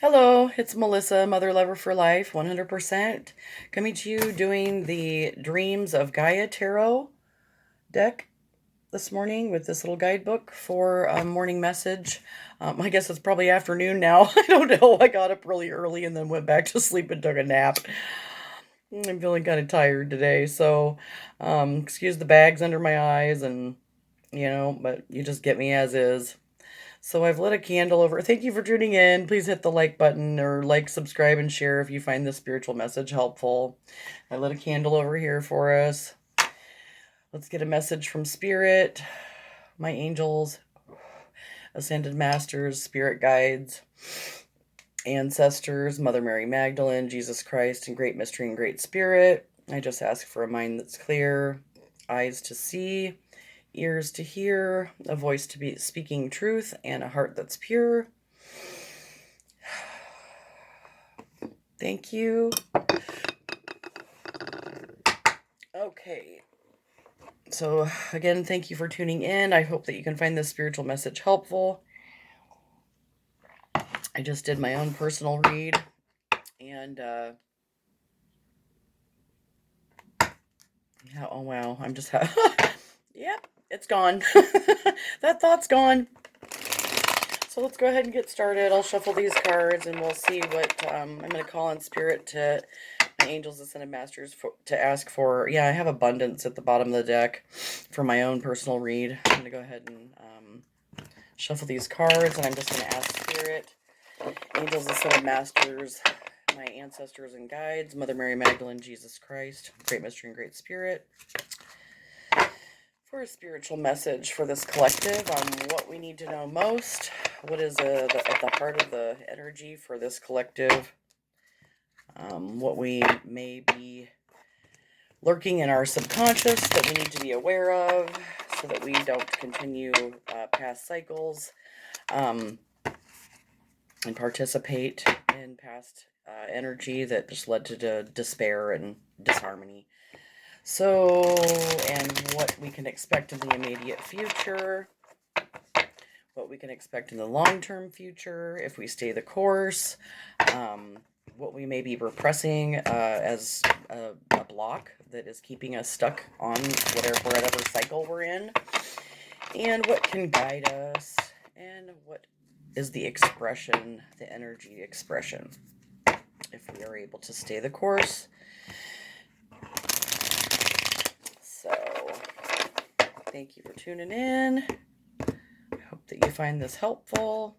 Hello, it's Melissa, Mother Lover for Life, 100%. Coming to you doing the Dreams of Gaia Tarot deck this morning with this little guidebook for a morning message. I guess it's probably afternoon now. I don't know. I got up really early and then went back to sleep and took a nap. I'm feeling kind of tired today, so excuse the bags under my eyes but you just get me as is. So I've lit a candle over. Thank you for tuning in. Please hit the like button or like, subscribe, and share if you find this spiritual message helpful. I lit a candle over here for us. Let's get a message from Spirit, my angels, ascended masters, spirit guides, ancestors, Mother Mary Magdalene, Jesus Christ, and Great Mystery and Great Spirit. I just ask for a mind that's clear, eyes to see, ears to hear, a voice to be speaking truth, and a heart that's pure. Thank you. Okay. So again, thank you for tuning in. I hope that you can find this spiritual message helpful. I just did my own personal read, and yeah, oh wow, I'm just yep, it's gone. That thought's gone. So let's go ahead and get started. I'll shuffle these cards and we'll see what I'm going to call on Spirit to my angels, ascended masters to ask for. Yeah, I have abundance at the bottom of the deck for my own personal read. I'm going to go ahead and shuffle these cards, and I'm just going to ask Spirit, angels, ascended masters, my ancestors and guides, Mother Mary Magdalene, Jesus Christ, Great Mystery and Great Spirit, for a spiritual message for this collective on what we need to know most. What is at the heart of the energy for this collective? What we may be lurking in our subconscious that we need to be aware of so that we don't continue past cycles and participate in past energy that just led to despair and disharmony. So, and what we can expect in the immediate future, what we can expect in the long-term future if we stay the course, what we may be repressing as a block that is keeping us stuck on whatever cycle we're in, and what can guide us, and what is the expression, the energy expression, if we are able to stay the course. So, thank you for tuning in. I hope that you find this helpful.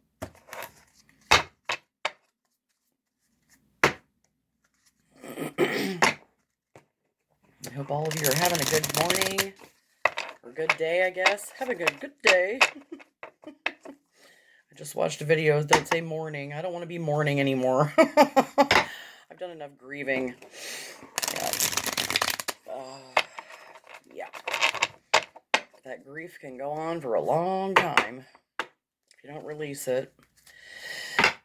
I hope all of you are having a good morning, or good day, I guess. Have a good day. I just watched a video that say morning. I don't want to be mourning anymore. I've done enough grieving. Yeah. That grief can go on for a long time if you don't release it. I've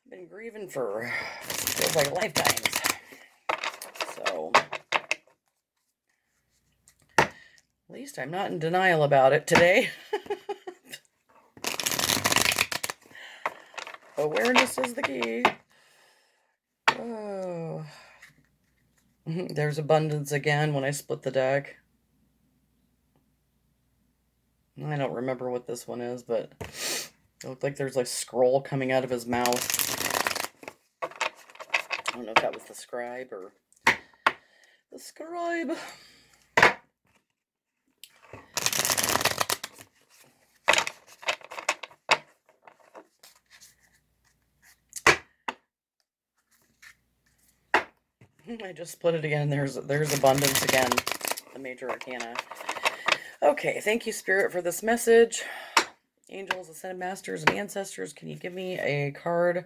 been grieving for, feels like lifetimes. So, at least I'm not in denial about it today. Awareness is the key. Oh. There's abundance again when I split the deck. I don't remember what this one is, but it looked like there's a scroll coming out of his mouth. I don't know if that was the scribe or the scribe. I just split it again. There's abundance again. The major arcana. Okay, thank you, Spirit, for this message. Angels, ascended masters, and ancestors, can you give me a card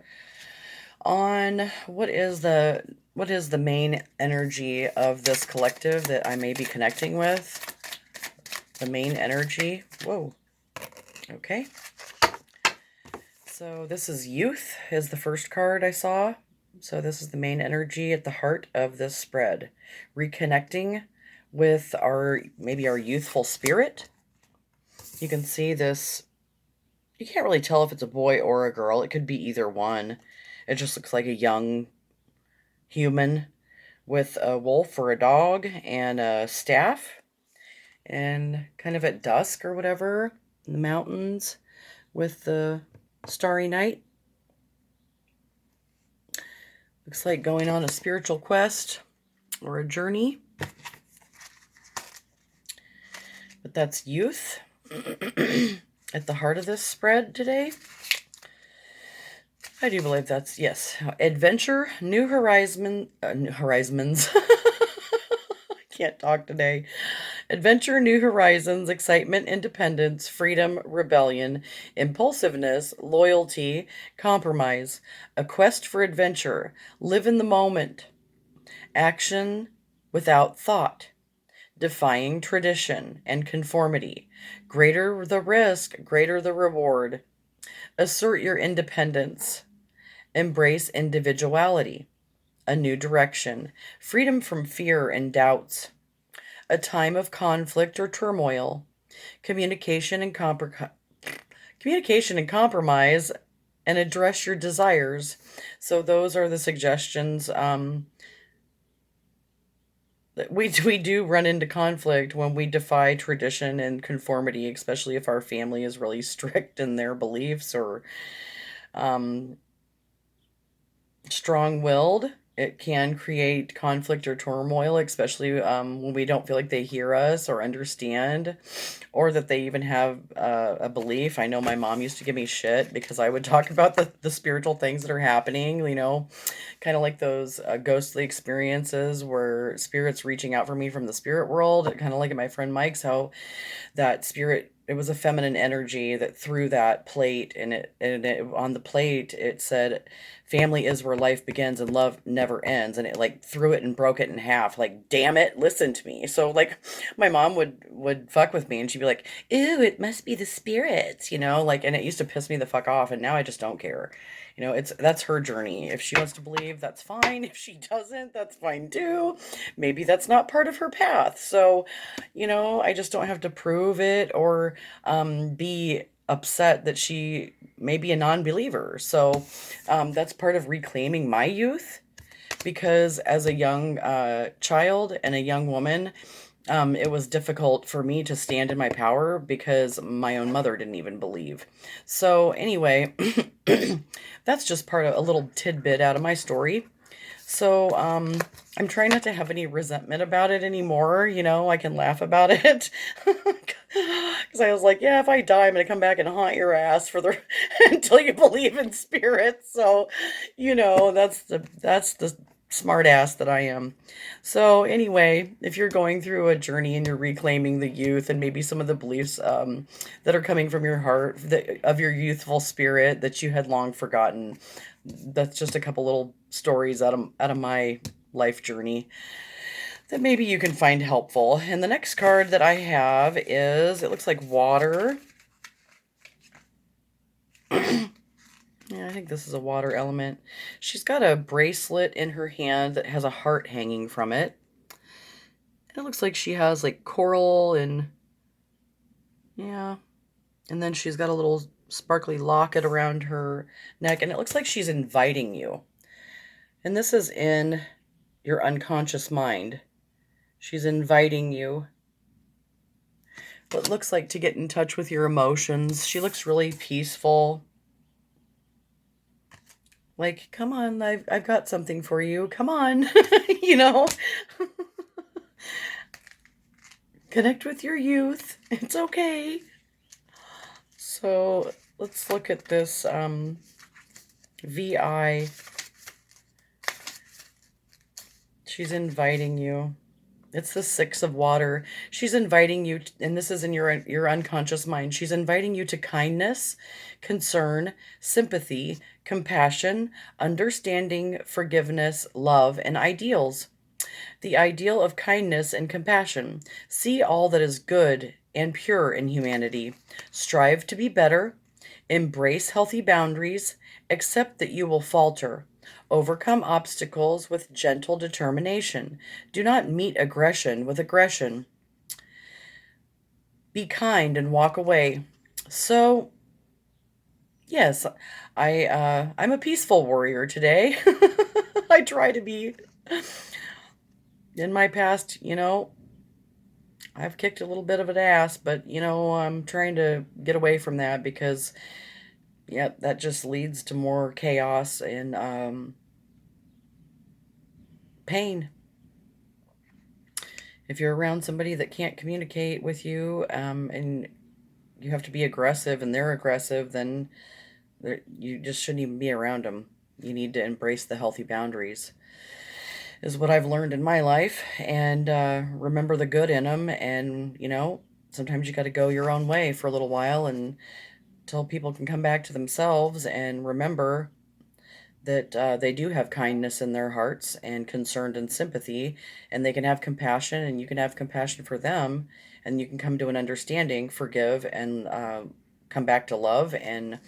on what is the main energy of this collective that I may be connecting with? The main energy. Whoa. Okay. So this is youth, is the first card I saw. So this is the main energy at the heart of this spread. Reconnecting with maybe our youthful spirit. You can see this. You can't really tell if it's a boy or a girl. It could be either one. It just looks like a young human with a wolf or a dog and a staff, and kind of at dusk or whatever in the mountains with the starry night. Looks like going on a spiritual quest or a journey. But that's youth at the heart of this spread today. I do believe that's, yes. Adventure, new horizons. I can't talk today. Adventure, new horizons, excitement, independence, freedom, rebellion, impulsiveness, loyalty, compromise, a quest for adventure, live in the moment, action without thought, defying tradition and conformity, greater the risk, greater the reward, assert your independence, embrace individuality, a new direction, freedom from fear and doubts, a time of conflict or turmoil, communication and communication and compromise, and address your desires. So those are the suggestions. We do run into conflict when we defy tradition and conformity, especially if our family is really strict in their beliefs or um, strong-willed. It can create conflict or turmoil, especially when we don't feel like they hear us or understand, or that they even have a belief. I know my mom used to give me shit because I would talk about the spiritual things that are happening, kind of like those ghostly experiences where spirits reaching out for me from the spirit world, kind of like at my friend Mike's, how that spirit, it was a feminine energy that threw that plate, and it on the plate it said family is where life begins and love never ends, and it like threw it and broke it in half, like, damn it, listen to me. So like my mom would fuck with me and she'd be like, ew, it must be the spirits, like, and it used to piss me the fuck off, and now I just don't care. That's her journey. If she wants to believe, that's fine. If she doesn't, that's fine too. Maybe that's not part of her path. So, I just don't have to prove it or be upset that she may be a non-believer. So that's part of reclaiming my youth, because as a young child and a young woman, it was difficult for me to stand in my power because my own mother didn't even believe. So anyway, that's just part of a little tidbit out of my story. So I'm trying not to have any resentment about it anymore. I can laugh about it because I was like, yeah, if I die, I'm gonna come back and haunt your ass for the until you believe in spirits. So, that's the smart ass that I am. So anyway, if you're going through a journey and you're reclaiming the youth and maybe some of the beliefs that are coming from your heart, of your youthful spirit that you had long forgotten, that's just a couple little stories out of my life journey that maybe you can find helpful. And the next card that I have is, it looks like water. Yeah, I think this is a water element. She's got a bracelet in her hand that has a heart hanging from it. It looks like she has like coral and, yeah. And then she's got a little sparkly locket around her neck, and it looks like she's inviting you. And this is in your unconscious mind. She's inviting you. What looks like to get in touch with your emotions. She looks really peaceful. Like, come on, I've got something for you. Come on, you know. Connect with your youth. It's okay. So let's look at this VI. She's inviting you. It's the Six of Water. She's inviting you, and this is in your unconscious mind. She's inviting you to kindness, concern, sympathy, compassion, understanding, forgiveness, love, and ideals. The ideal of kindness and compassion. See all that is good and pure in humanity. Strive to be better. Embrace healthy boundaries. Accept that you will falter. Overcome obstacles with gentle determination. Do not meet aggression with aggression. Be kind and walk away. So, Yes, I'm a peaceful warrior today. I try to be. In my past, I've kicked a little bit of an ass, but I'm trying to get away from that because yeah, that just leads to more chaos and pain. If you're around somebody that can't communicate with you, and you have to be aggressive and they're aggressive, then you just shouldn't even be around them. You need to embrace the healthy boundaries, is what I've learned in my life, and remember the good in them. And, sometimes you got to go your own way for a little while and until people can come back to themselves and remember that they do have kindness in their hearts and concern and sympathy, and they can have compassion, and you can have compassion for them, and you can come to an understanding, forgive, and come back to love, and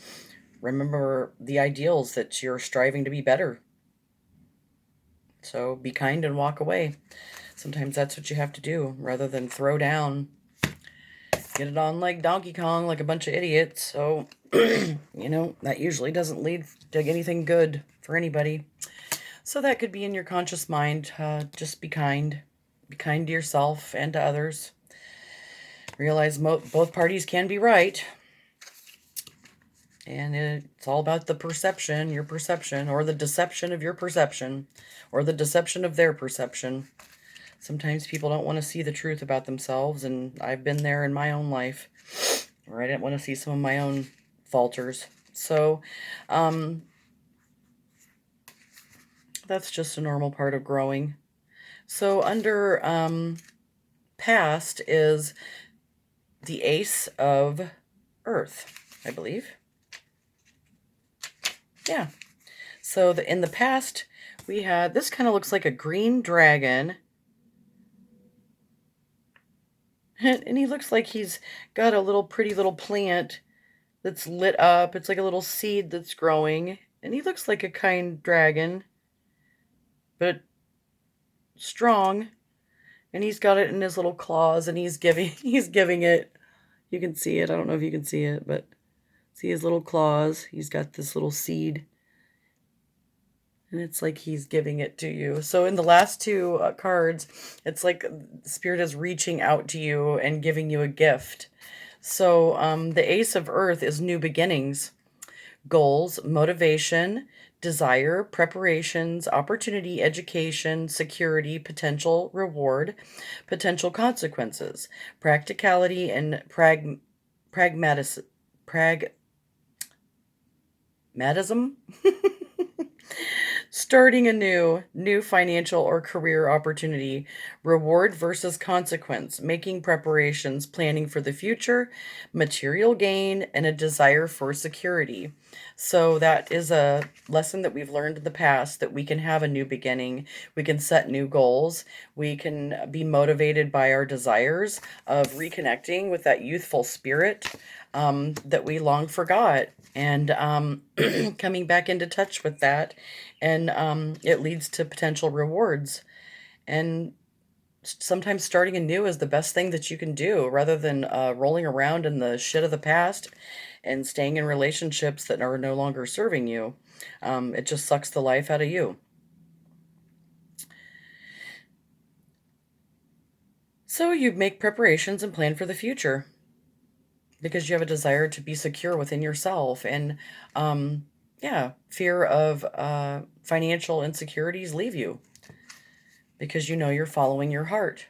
remember the ideals that you're striving to be better. So be kind and walk away. Sometimes that's what you have to do rather than throw down, get it on like Donkey Kong, like a bunch of idiots. So, that usually doesn't lead to anything good for anybody. So that could be in your conscious mind. Just be kind. Be kind to yourself and to others. Realize both parties can be right. And it's all about the perception, your perception, or the deception of your perception, or the deception of their perception. Sometimes people don't want to see the truth about themselves, and I've been there in my own life where I didn't want to see some of my own falters. So, that's just a normal part of growing. So, under past is the Ace of Earth, I believe. Yeah. So, in the past, we had this kind of looks like a green dragon. And he looks like he's got a little pretty little plant that's lit up. It's like a little seed that's growing. And he looks like a kind dragon, but strong. And he's got it in his little claws and he's giving it. You can see it. I don't know if you can see it, but see his little claws. He's got this little seed. And it's like he's giving it to you. So in the last two cards, it's like Spirit is reaching out to you and giving you a gift. So the Ace of Earth is new beginnings, goals, motivation, desire, preparations, opportunity, education, security, potential reward, potential consequences, practicality, and pragmatism. Pragmatism? Starting a new financial or career opportunity, reward versus consequence, making preparations, planning for the future, material gain, and a desire for security. So that is a lesson that we've learned in the past, that we can have a new beginning, we can set new goals, we can be motivated by our desires of reconnecting with that youthful spirit that we long forgot, and coming back into touch with that, and it leads to potential rewards. And sometimes starting anew is the best thing that you can do, rather than rolling around in the shit of the past and staying in relationships that are no longer serving you. It just sucks the life out of you. So you make preparations and plan for the future because you have a desire to be secure within yourself. And yeah, fear of financial insecurities leave you because you know you're following your heart,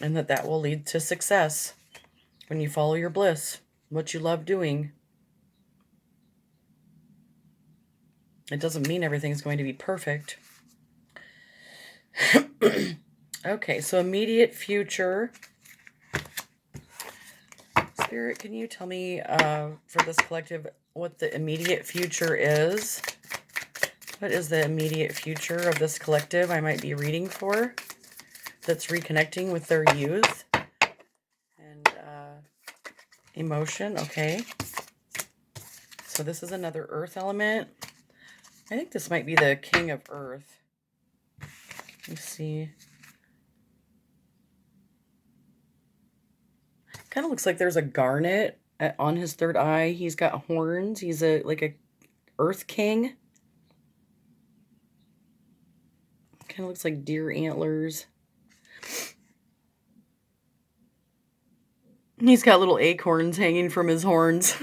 and that will lead to success when you follow your bliss, what you love doing. It doesn't mean everything's going to be perfect. Okay, so immediate future. Spirit, can you tell me for this collective what the immediate future is? What is the immediate future of this collective I might be reading for that's reconnecting with their youth and emotion? Okay. So this is another earth element. I think this might be the King of Earth. Let me see. Kind of looks like there's a garnet On his third eye, he's got horns. He's like a earth king. Kind of looks like deer antlers. He's got little acorns hanging from his horns.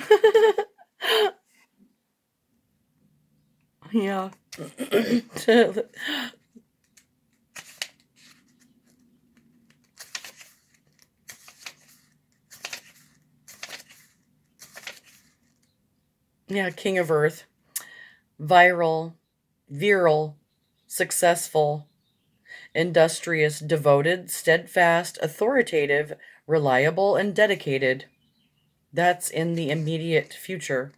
Yeah. Yeah, King of Earth. Virile, successful, industrious, devoted, steadfast, authoritative, reliable, and dedicated. That's in the immediate future.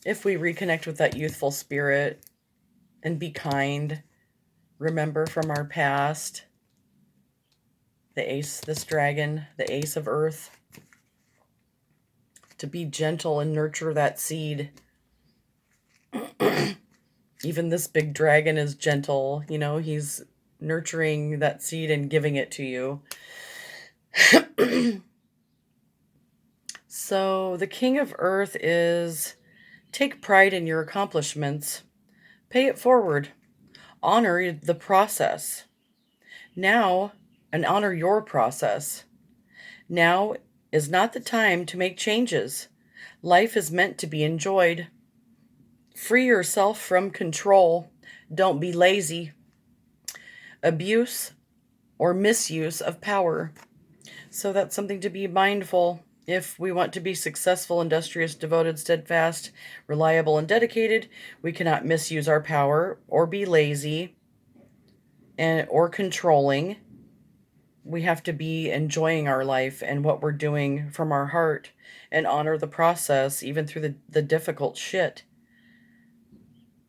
If we reconnect with that youthful spirit and be kind, remember from our past, the ace, this dragon, the ace of earth, to be gentle and nurture that seed. Even this big dragon is gentle, he's nurturing that seed and giving it to you. So the King of Earth is take pride in your accomplishments, pay it forward, honor the process. Now, and honor your process. Now is not the time to make changes. Life is meant to be enjoyed. Free yourself from control. Don't be lazy. Abuse or misuse of power. So that's something to be mindful. If we want to be successful, industrious, devoted, steadfast, reliable, and dedicated, we cannot misuse our power or be lazy or controlling. We have to be enjoying our life and what we're doing from our heart and honor the process, even through the difficult shit,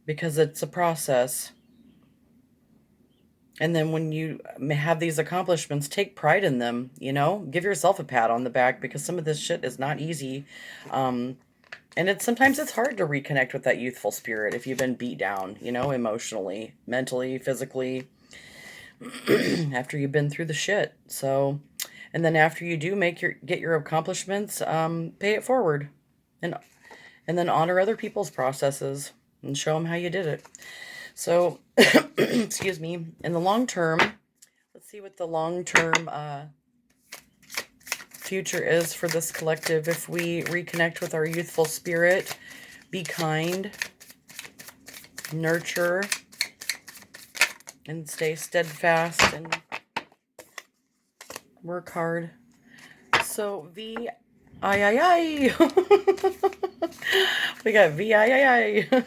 because it's a process. And then when you have these accomplishments, take pride in them, give yourself a pat on the back, because some of this shit is not easy. And sometimes it's hard to reconnect with that youthful spirit if you've been beat down, emotionally, mentally, physically, after you've been through the shit. So, and then after you do get your accomplishments, pay it forward and then honor other people's processes and show them how you did it. So, excuse me, in the long term, let's see what the long-term future is for this collective. If we reconnect with our youthful spirit, be kind, nurture, and stay steadfast and work hard. So, V-I-I-I. We got V-I-I-I.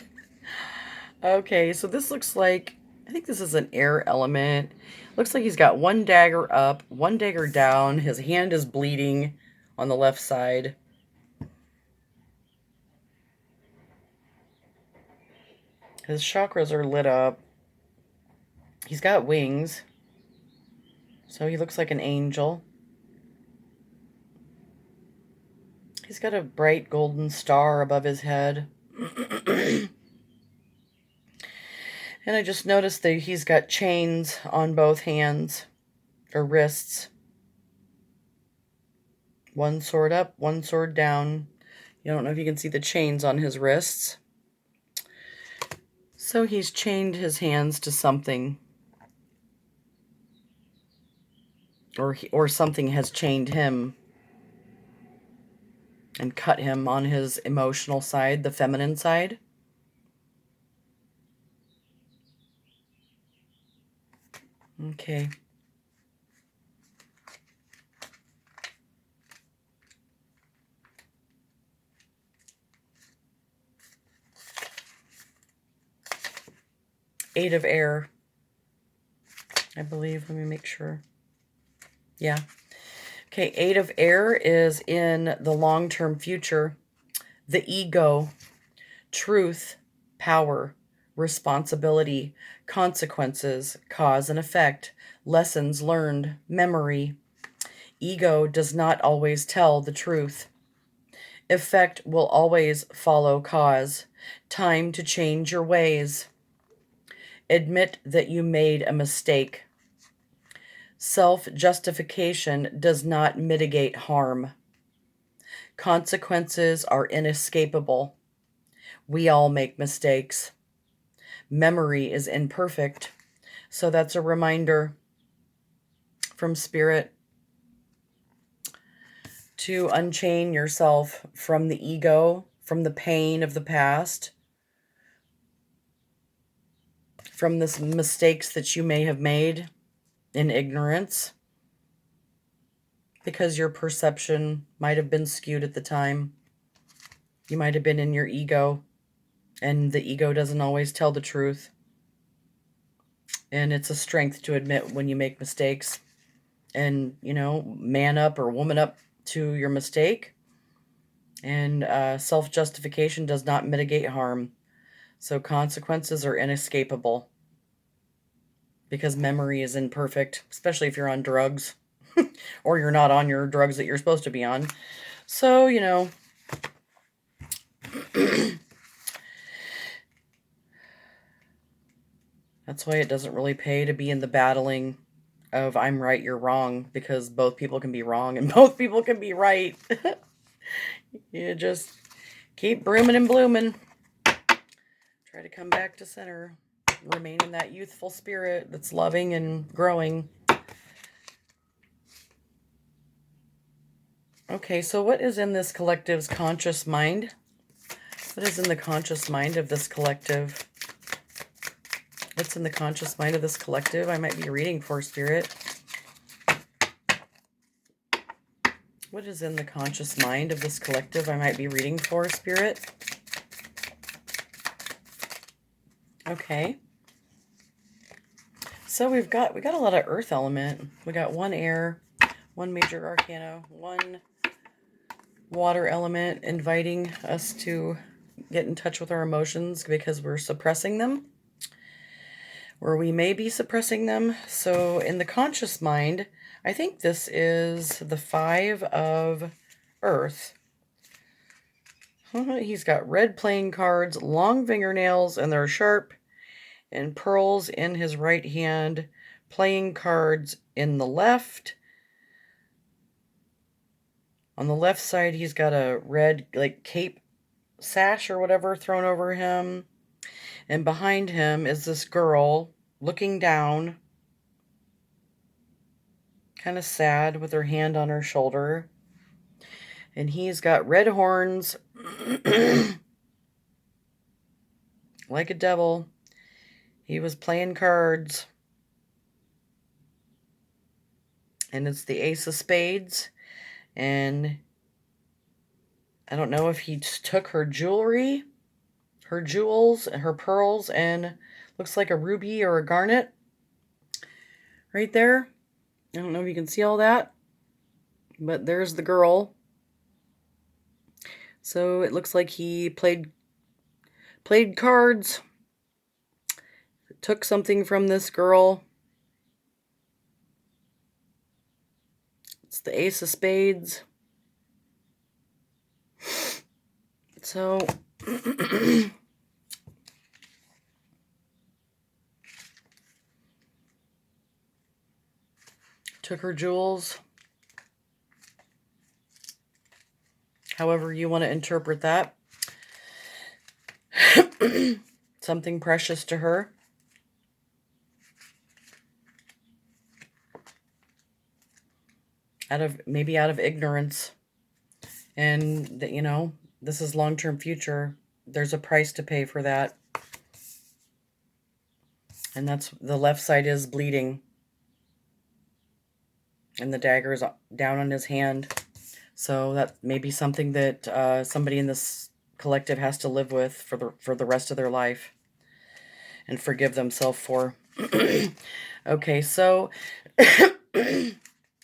Okay, so this looks like, I think this is an air element. Looks like he's got one dagger up, one dagger down. His hand is bleeding on the left side. His chakras are lit up. He's got wings. So he looks like an angel. He's got a bright golden star above his head. And I just noticed that he's got chains on both hands or wrists. One sword up, one sword down. You don't know if you can see the chains on his wrists. So he's chained his hands to something. Or something has chained him and cut him on his emotional side, the feminine side. Okay. Eight of air, I believe. Let me make sure. Yeah. Okay, eight of air is in the long-term future. The ego, truth, power, responsibility, consequences, cause and effect, lessons learned, memory. Ego does not always tell the truth. Effect will always follow cause. Time to change your ways. Admit that you made a mistake. Self-justification does not mitigate harm. Consequences are inescapable. We all make mistakes. Memory is imperfect. So that's a reminder from Spirit to unchain yourself from the ego, from the pain of the past, from the mistakes that you may have made in ignorance, because your perception might have been skewed at the time. You might have been in your ego, and the ego doesn't always tell the truth. And it's a strength to admit when you make mistakes and, man up or woman up to your mistake. And self-justification does not mitigate harm. So consequences are inescapable because memory is imperfect, especially if you're on drugs or you're not on your drugs that you're supposed to be on. So, that's why it doesn't really pay to be in the battling of I'm right, you're wrong, because both people can be wrong and both people can be right. You just keep brooming and blooming. Try to come back to center. Remain in that youthful spirit that's loving and growing. Okay, so what is in this collective's conscious mind? What is in the conscious mind of this collective? What's in the conscious mind of this collective? I might be reading for Spirit. What is in the conscious mind of this collective? I might be reading for Spirit. Okay. So we got a lot of earth element. We got one air, one major arcana, one water element inviting us to get in touch with our emotions because we're suppressing them, or we may be suppressing them. So in the conscious mind, I think this is the 5 of earth. He's got red playing cards, long fingernails, and they're sharp, and pearls in his right hand, playing cards in the left. On the left side, he's got a red cape sash or whatever thrown over him. And behind him is this girl looking down, kind of sad, with her hand on her shoulder. And he's got red horns, like a devil. He was playing cards. And it's the Ace of Spades. And I don't know if he took her jewelry, her jewels, her pearls, and looks like a ruby or a garnet right there. I don't know if you can see all that, but there's the girl. So it looks like he played cards, took something from this girl. It's the Ace of Spades. So took her jewels. However you want to interpret that. Something precious to her. Maybe out of ignorance. And, this is long-term future. There's a price to pay for that. And that's, the left side is bleeding. And the dagger is down on his hand. So that may be something that somebody in this collective has to live with for the rest of their life. And forgive themselves for. Okay, so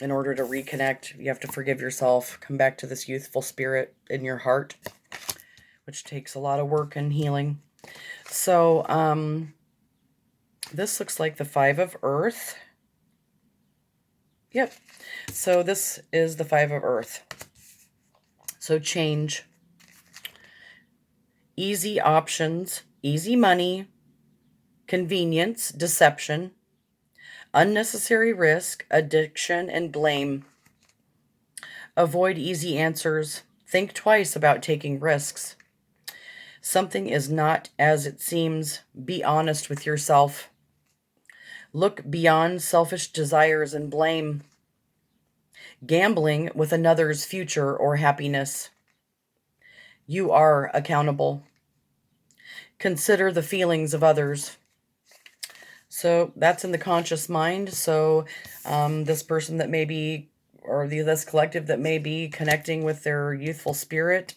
in order to reconnect, you have to forgive yourself. Come back to this youthful spirit in your heart, which takes a lot of work and healing. So this looks like the 5 of earth. Yep. So this is the 5 of earth. So change. Easy options, easy money, convenience, deception, unnecessary risk, addiction, and blame. Avoid easy answers, Think twice about taking risks. Something is not as it seems. Be honest with yourself. Look beyond selfish desires and blame. Gambling with another's future or happiness. You are accountable. Consider the feelings of others. So that's in the conscious mind. So this person that may be, or this collective that may be connecting with their youthful spirit,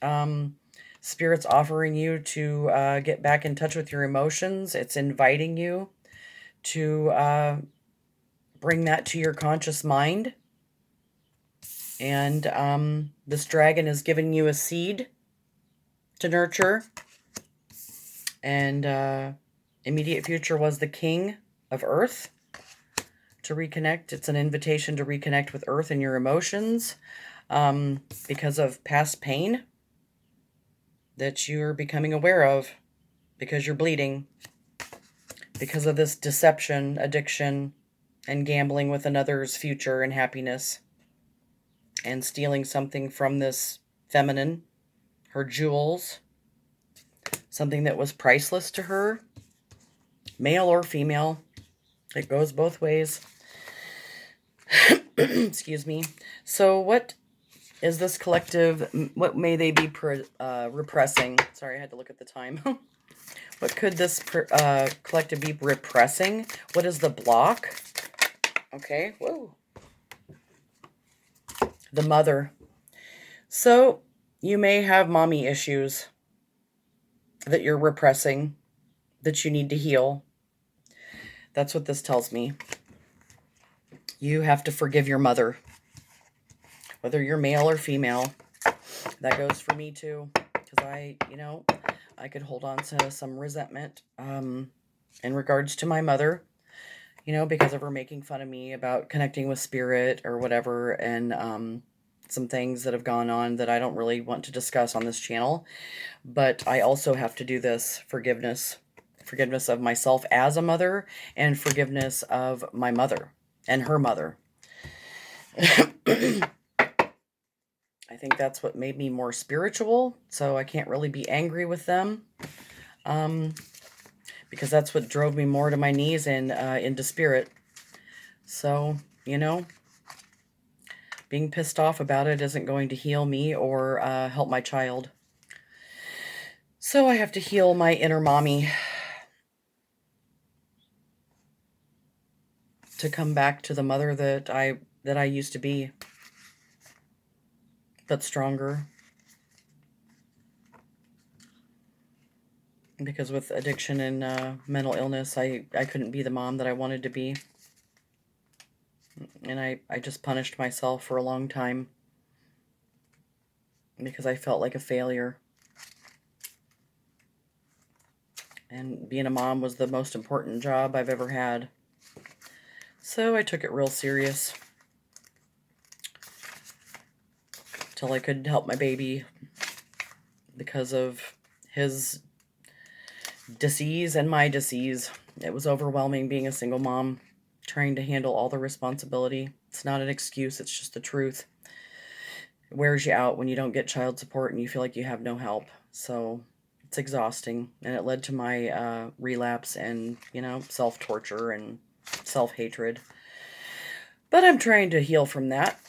Spirit's offering you to get back in touch with your emotions. It's inviting you to bring that to your conscious mind. And this dragon is giving you a seed to nurture. And immediate future was the king of earth to reconnect. It's an invitation to reconnect with earth and your emotions because of past pain that you're becoming aware of, because you're bleeding, because of this deception, addiction, and gambling with another's future and happiness, and stealing something from this feminine, her jewels, something that was priceless to her, male or female. It goes both ways. Excuse me. So what is this collective, what may they be repressing? Sorry, I had to look at the time. What could this collective be repressing? What is the block? Okay, whoa. The mother. So you may have mommy issues that you're repressing, that you need to heal. That's what this tells me. You have to forgive your mother, whether you're male or female. That goes for me too, because I could hold on to some resentment in regards to my mother, because of her making fun of me about connecting with spirit or whatever, and some things that have gone on that I don't really want to discuss on this channel. But I also have to do this forgiveness of myself as a mother, and forgiveness of my mother and her mother. I think that's what made me more spiritual, so I can't really be angry with them, because that's what drove me more to my knees and into spirit. So, being pissed off about it isn't going to heal me or help my child. So I have to heal my inner mommy to come back to the mother that I used to be, but stronger. Because with addiction and mental illness, I couldn't be the mom that I wanted to be. And I just punished myself for a long time because I felt like a failure. And being a mom was the most important job I've ever had. So I took it real serious till I could help my baby, because of his disease and my disease. It was overwhelming being a single mom, trying to handle all the responsibility. It's not an excuse, it's just the truth. It wears you out when you don't get child support and you feel like you have no help. So it's exhausting, and it led to my relapse and, self-torture and self-hatred. But I'm trying to heal from that.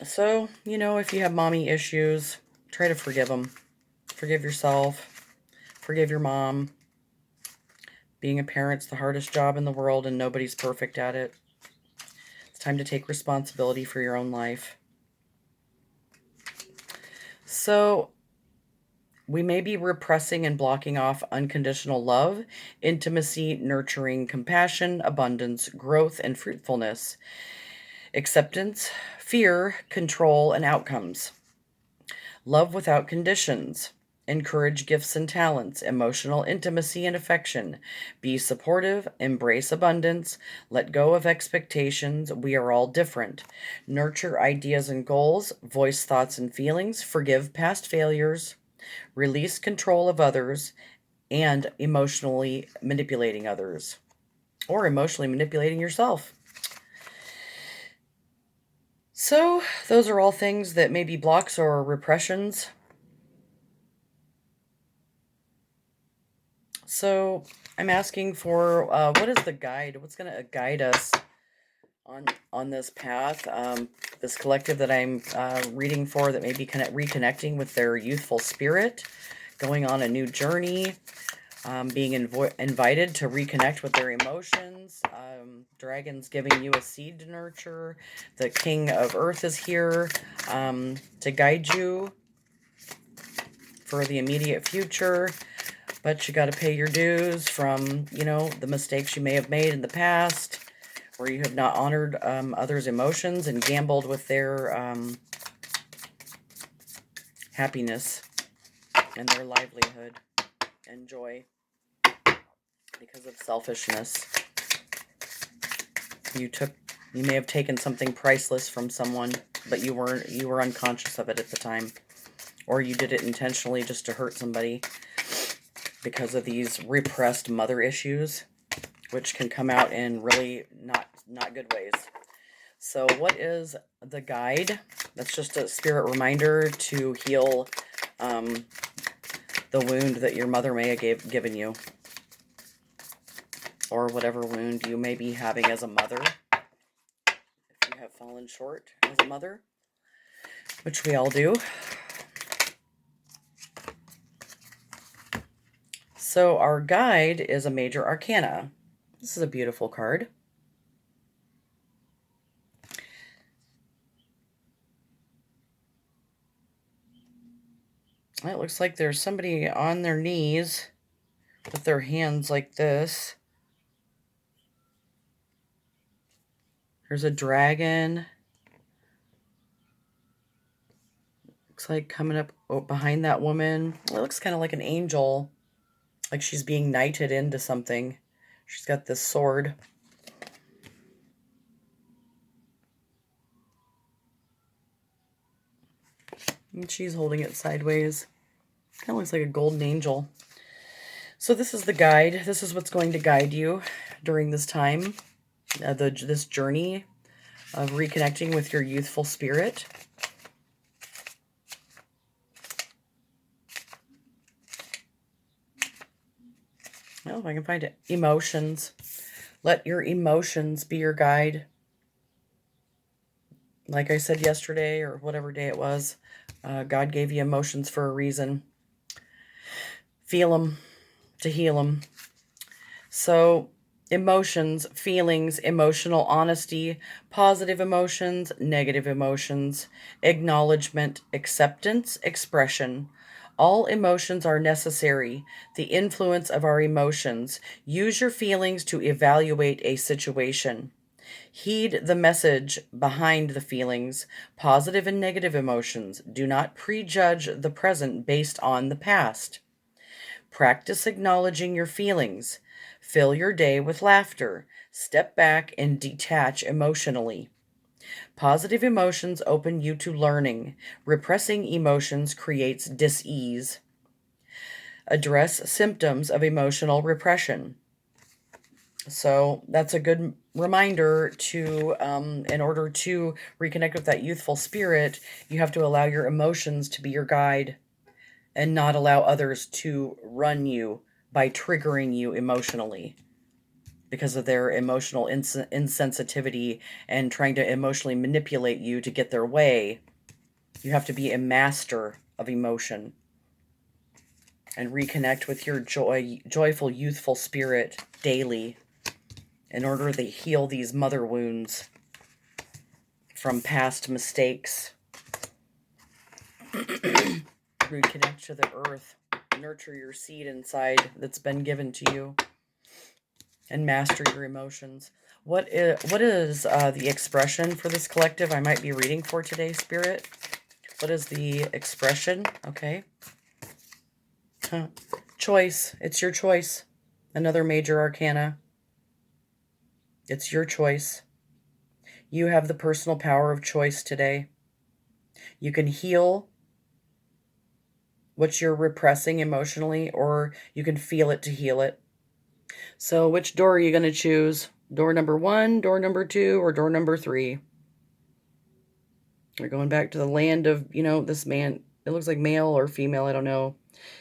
So, if you have mommy issues, try to forgive them. Forgive yourself. Forgive your mom. Being a parent's the hardest job in the world, and nobody's perfect at it. It's time to take responsibility for your own life. So, we may be repressing and blocking off unconditional love, intimacy, nurturing, compassion, abundance, growth, and fruitfulness, acceptance, fear, control, and outcomes. Love without conditions. Encourage gifts and talents, emotional intimacy and affection. Be supportive, embrace abundance, let go of expectations. We are all different. Nurture ideas and goals, voice thoughts and feelings, forgive past failures, release control of others, and emotionally manipulating others, or emotionally manipulating yourself. So those are all things that may be blocks or repressions So I'm asking for what is the guide? What's going to guide us on this path? This collective that I'm reading for that may be reconnecting with their youthful spirit, going on a new journey, being invited to reconnect with their emotions. Dragons giving you a seed to nurture. The King of Earth is here to guide you for the immediate future. But you got to pay your dues from, the mistakes you may have made in the past, where you have not honored others' emotions and gambled with their happiness and their livelihood and joy because of selfishness. You may have taken something priceless from someone, but you were unconscious of it at the time, or you did it intentionally just to hurt somebody because of these repressed mother issues, which can come out in really not good ways. So what is the guide? That's just a spirit reminder to heal the wound that your mother may have given you, or whatever wound you may be having as a mother, if you have fallen short as a mother, which we all do. So our guide is a major arcana. This is a beautiful card. It looks like there's somebody on their knees with their hands like this. There's a dragon. Looks like coming up behind that woman. It looks kind of like an angel, like she's being knighted into something. She's got this sword. And she's holding it sideways. Kind of looks like a golden angel. So this is the guide. This is what's going to guide you during this time, this journey of reconnecting with your youthful spirit. Oh, if I can find it. Emotions. Let your emotions be your guide. Like I said yesterday, or whatever day it was, God gave you emotions for a reason. Feel them to heal them. So emotions, feelings, emotional honesty, positive emotions, negative emotions, acknowledgement, acceptance, expression. All emotions are necessary. The influence of our emotions. Use your feelings to evaluate a situation. Heed the message behind the feelings, positive and negative emotions. Do not prejudge the present based on the past. Practice acknowledging your feelings. Fill your day with laughter. Step back and detach emotionally. Positive emotions open you to learning. Repressing emotions creates dis-ease. Address symptoms of emotional repression. So that's a good reminder to, in order to reconnect with that youthful spirit, you have to allow your emotions to be your guide and not allow others to run you by triggering you emotionally because of their emotional insensitivity and trying to emotionally manipulate you to get their way. You have to be a master of emotion and reconnect with your joyful, youthful spirit daily in order to heal these mother wounds from past mistakes. Reconnect to the earth. Nurture your seed inside that's been given to you. And master your emotions. What is the expression for this collective I might be reading for today, Spirit? What is the expression? Okay. Choice. It's your choice. Another major arcana. It's your choice. You have the personal power of choice today. You can heal what you're repressing emotionally, or you can feel it to heal it. So which door are you going to choose? Door number 1, door number 2, or door number 3? We're going back to the land of, this man. It looks like male or female, I don't know.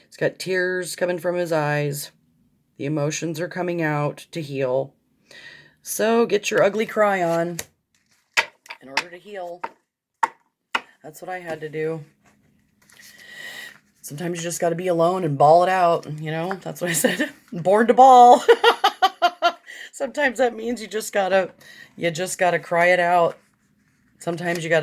He's got tears coming from his eyes. The emotions are coming out to heal. So get your ugly cry on in order to heal. That's what I had to do. Sometimes you just got to be alone and bawl it out. You know, that's what I said. Born to bawl. Sometimes that means you just gotta cry it out. Sometimes you gotta